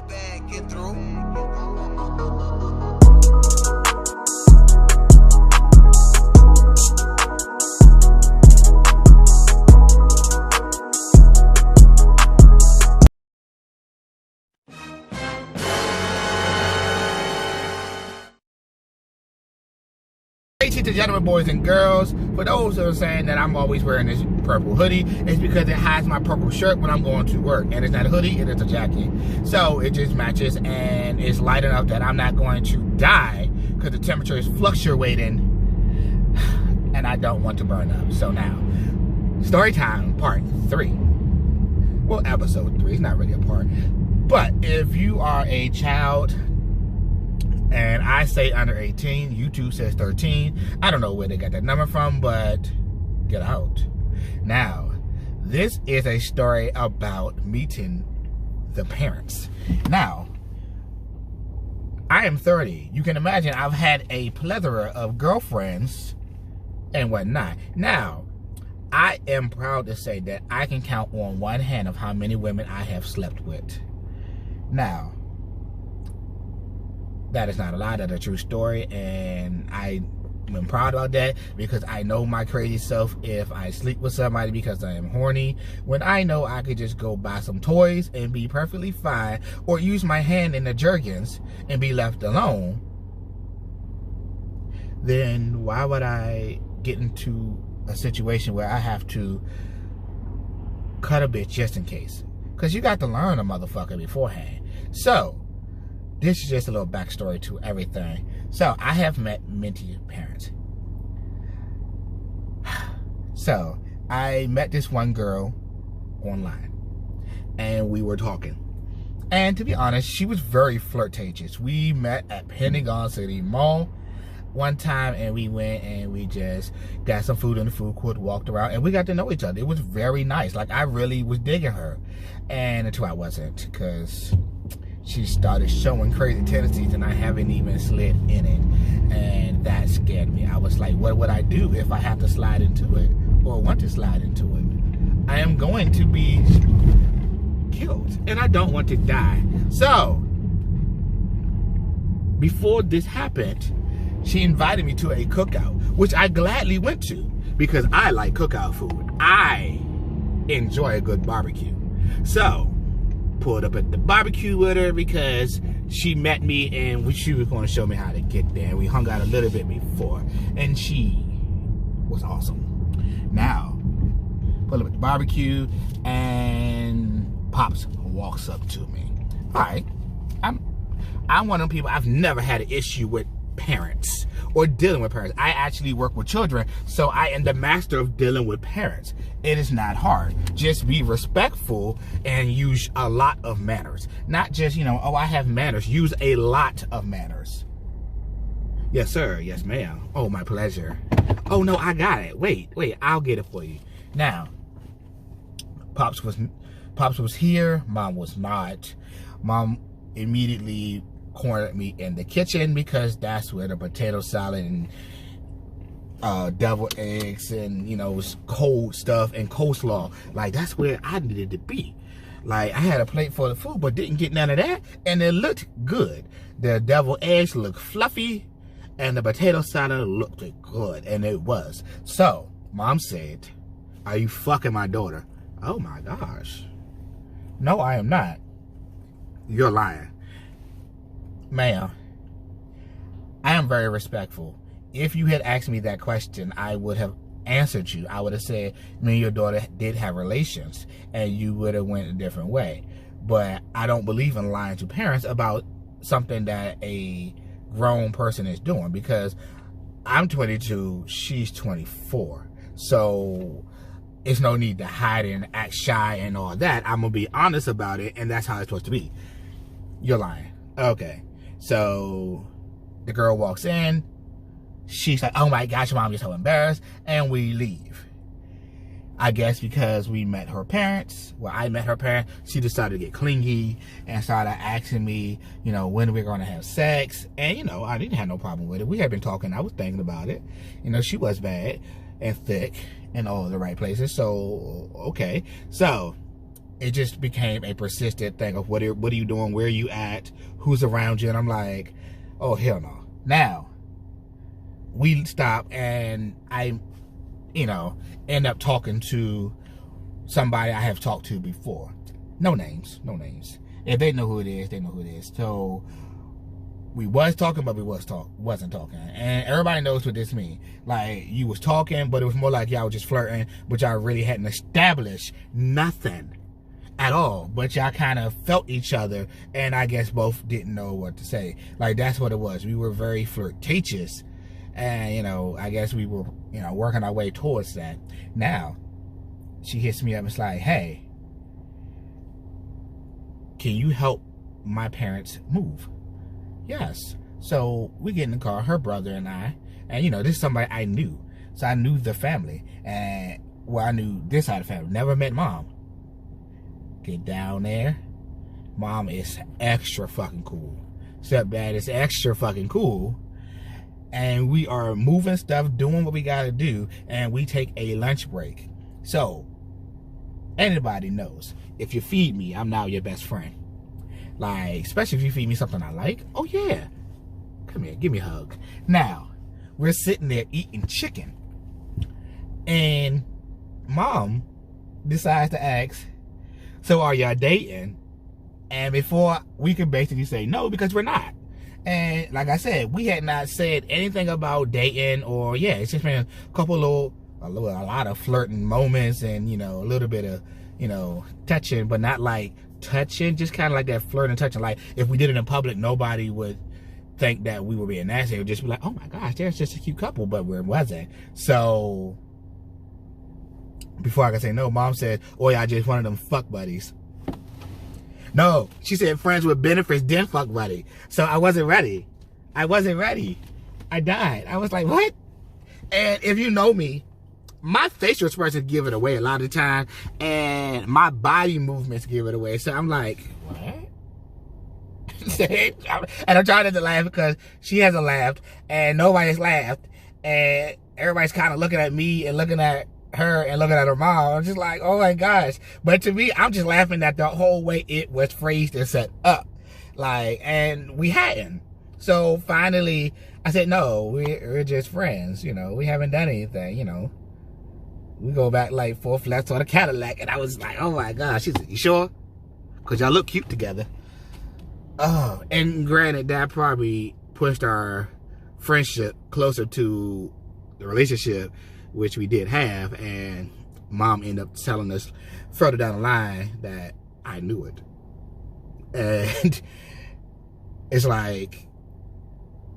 bag get through. Ladies and gentlemen, boys and girls, for those who are saying that I'm always wearing this purple hoodie, it's because it hides my purple shirt when I'm going to work. And it's not a hoodie, it is a jacket. So it just matches, and it's light enough that I'm not going to die because the temperature is fluctuating and I don't want to burn up. So now, story time part 3. Well, episode 3, it's not really a part. But if you are a child and I say under 18, YouTube says 13. I don't know where they got that number from, but get out. Now, this is a story about meeting the parents. Now, I am 30. You can imagine I've had a plethora of girlfriends and whatnot. Now, I am proud to say that I can count on one hand of how many women I have slept with. Now, that is not a lie, that's a true story, and I'm proud about that because I know my crazy self if I sleep with somebody because I am horny, when I know I could just go buy some toys and be perfectly fine, or use my hand in the jergens and be left alone, then why would I get into a situation where I have to cut a bitch just in case? Because you got to learn a motherfucker beforehand. So, this is just a little backstory to everything. So, I have met Minty's parents. So, I met this one girl online. And we were talking. And to be honest, she was very flirtatious. We met at Pentagon City Mall one time, and we went and we just got some food in the food court, walked around, and we got to know each other. It was very nice. Like, I really was digging her. And until I wasn't, because she started showing crazy tendencies and I haven't even slid in it, and that scared me. I was like, what would I do if I have to slide into it or want to slide into it? I am going to be killed and I don't want to die. So before this happened, she invited me to a cookout, which I gladly went to because I like cookout food. I enjoy a good barbecue. So pulled up at the barbecue with her because she met me and she was going to show me how to get there. We hung out a little bit before and she was awesome. Now, pull up at the barbecue and Pops walks up to me. All right, I'm one of them people, I've never had an issue with parents or dealing with parents. I actually work with children, so I am the master of dealing with parents. It is not hard. Just be respectful and use a lot of manners. Not just, oh, I have manners. Use a lot of manners. Yes, sir. Yes, ma'am. Oh, my pleasure. Oh, no, I got it. Wait, I'll get it for you. Now, Pops was here. Mom was not. Mom immediately cornered me in the kitchen because that's where the potato salad and deviled eggs and cold stuff and coleslaw, like that's where I needed to be. Like, I had a plate full of food but didn't get none of that, and it looked good. The deviled eggs looked fluffy and the potato salad looked good, and it was. So Mom said, "Are you fucking my daughter?" Oh my gosh. No, I am not. You're lying. Ma'am, I am very respectful. If you had asked me that question, I would have answered you. I would have said, me and your daughter did have relations, and you would have went a different way. But I don't believe in lying to parents about something that a grown person is doing, because I'm 22, she's 24. So it's no need to hide and act shy and all that. I'm going to be honest about it, and that's how it's supposed to be. You're lying. Okay. So the girl walks in. She's like, oh my gosh, Mom, you're so embarrassed. And we leave. I guess because we met her parents. Well, I met her parents. She decided to get clingy and started asking me, when we're going to have sex. And, I didn't have no problem with it. We had been talking. I was thinking about it. She was bad and thick in all the right places. So, okay. So it just became a persistent thing of what are you doing, where are you at, who's around you, and I'm like, oh hell no. Now we stop, and I, end up talking to somebody I have talked to before. No names. If they know who it is, they know who it is. So we was talking, but we wasn't talking. And everybody knows what this means. Like, you was talking, but it was more like y'all was just flirting, but y'all really hadn't established nothing at all. But y'all kind of felt each other, and I guess both didn't know what to say. Like, that's what it was. We were very flirtatious, and, I guess we were, working our way towards that. Now, she hits me up and it's like, hey, can you help my parents move? Yes. So we get in the car, her brother and I, and this is somebody I knew. So I knew the family, and I knew this side of the family. Never met mom. Get down there. Mom is extra fucking cool. Stepdad is extra fucking cool. And we are moving stuff, doing what we gotta do, and we take a lunch break. So anybody knows, if you feed me, I'm now your best friend. Like, especially if you feed me something I like. Oh yeah, come here, give me a hug. Now, we're sitting there eating chicken, and mom decides to ask, so are y'all dating? And before we could basically say no, because we're not. And like I said, we had not said anything about dating, or it's just been a lot of flirting moments, and a little bit of touching, but not like touching, just kind of like that flirting and touching. Like, if we did it in public, nobody would think that we were being nasty. It would just be like, oh my gosh, there's just a cute couple, but where was it? So before I could say no, mom said, oh yeah, I just one of them fuck buddies. No, she said friends with benefits, then fuck buddy. So I wasn't ready. I died. I was like, what? And if you know me, my facial expressions give it away a lot of the time, and my body movements give it away. So I'm like, what? And I'm trying not to laugh because she hasn't laughed, and nobody's laughed, and everybody's kind of looking at me and looking at her and looking at her mom. I'm just like, oh my gosh. But to me, I'm just laughing at the whole way it was phrased and set up. Like, and we hadn't. So finally, I said, no, we're just friends. We haven't done anything, We go back like 4 flats on a Cadillac, and I was like, oh my gosh. She said, you sure? Because y'all look cute together. Oh, and granted, that probably pushed our friendship closer to the relationship, which we did have, and mom ended up telling us further down the line that I knew it. And it's like,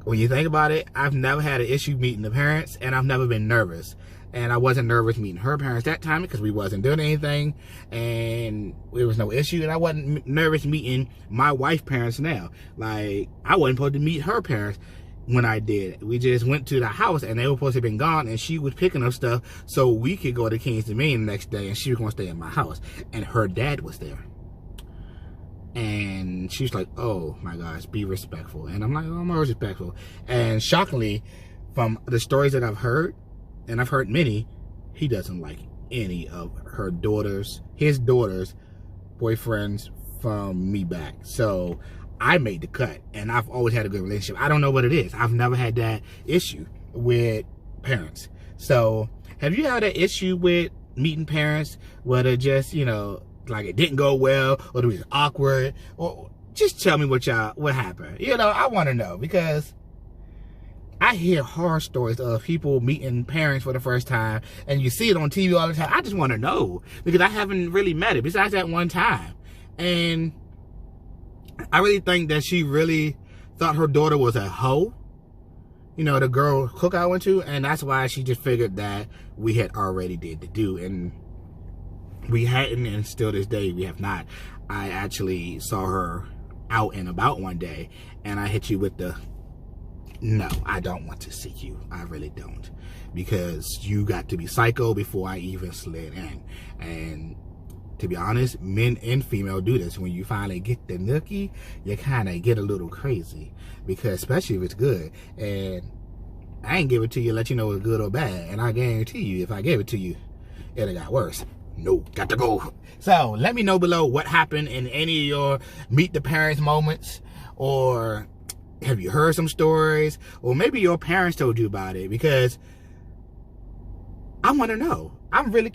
when you think about it, I've never had an issue meeting the parents, and I've never been nervous. And I wasn't nervous meeting her parents that time because we wasn't doing anything, and there was no issue. And I wasn't nervous meeting my wife's parents now. Like, I wasn't supposed to meet her parents when I did. We just went to the house, and they were supposed to have been gone, and she was picking up stuff so we could go to Kings Dominion the next day, and she was going to stay in my house. And her dad was there. And she's like, oh my gosh, be respectful. And I'm like, oh, I'm always respectful. And shockingly, from the stories that I've heard, and I've heard many, he doesn't like any of his daughter's boyfriends from me back. So I made the cut, and I've always had a good relationship. I don't know what it is. I've never had that issue with parents. So have you had an issue with meeting parents, whether just, like it didn't go well, or it was awkward, or just tell me what happened? I want to know, because I hear horror stories of people meeting parents for the first time, and you see it on TV all the time. I just want to know, because I haven't really met it besides that one time. And I really think that she really thought her daughter was a hoe, the girl cookout I went to, and that's why she just figured that we had already did the do, and we hadn't, and still this day we have not. I actually saw her out and about one day, and I hit you with the, no, I don't want to see you. I really don't. Because you got to be psycho before I even slid in. And to be honest, men and female do this. When you finally get the nookie, you kind of get a little crazy. Because especially if it's good. And I ain't give it to you, let you know it's good or bad. And I guarantee you, if I gave it to you, it'd have got worse. No, got to go. So let me know below what happened in any of your meet the parents moments, or have you heard some stories, or maybe your parents told you about it, because I want to know. I'm really